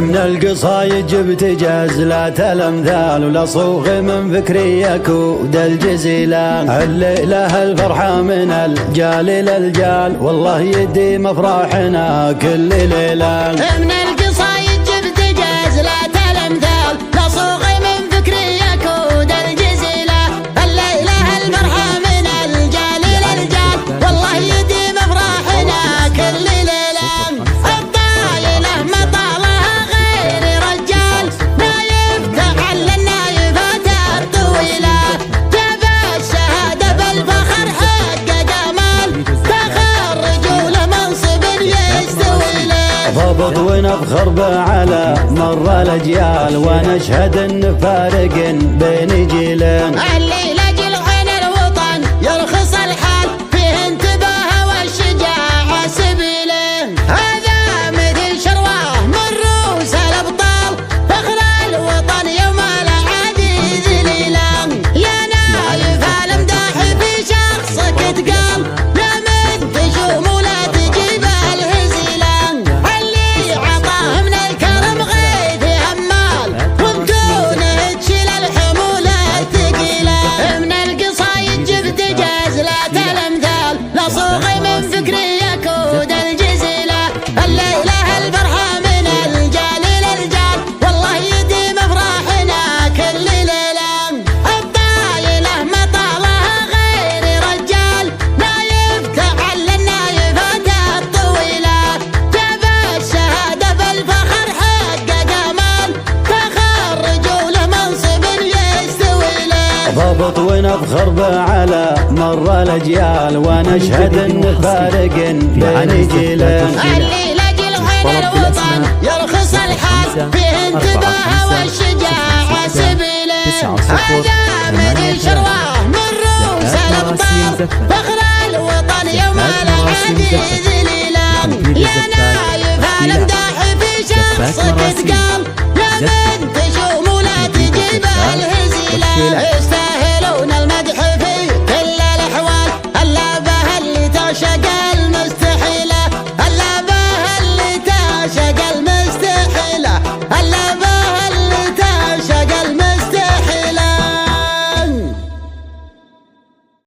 من القصايد جبت جزلات الامثال ولصوغ من فكري يكود الجزيلان. الليله الفرحه من الجال للجال والله يديم افراحنا كل ليله. من القصايد جبت جزلات الامثال لصوغ من فكري يكود الجزيلة. الليله الفرحه من الجال للجال والله يديم افراحنا كل ليله. الطايله مطالها غير رجال نايف تعلى النايفات الطويله. جاب الشهاده بالفخر حق جمال تخرجوا لمنصب يستوي له. ضبط ونفخر به على مر الاجيال ونشهد ان فارق بين جيلين. الليله جيل عين الوطن يرخص الحال فيه انتباه والشجاعه سبيله. هذا مثل شرواه من رؤوس الابطال فخر الوطن يوم العادي ذليله. يا نايف المداح في شخصك تقال لا من تشوم ولا تجيب الهزيله. اللي عطاه من الكرم غيث همال وبدونه تشيل الحموله الثقيله. من القصايد جبت جزلات الامثال لصوغ من فكري يكود الجزيله. الليله الفرحه من الجال للجال والله يديم افراحنا كل ليله. الطايله مطالها غير رجال نايف تعلى النايفات الطويله. جاب الشهاده بالفخر حق جمال تخرجوا لمنصب يستوي له. ضبط ونفخر به على مر الاجيال ونشهد ان فارق بين جيلين. الليله جيل عين الوطن يرخص الحال فيه انتباه والشجاعه سبيله. هذا مثل شرواه من رؤوس الابطال فخر الوطن يوم العادي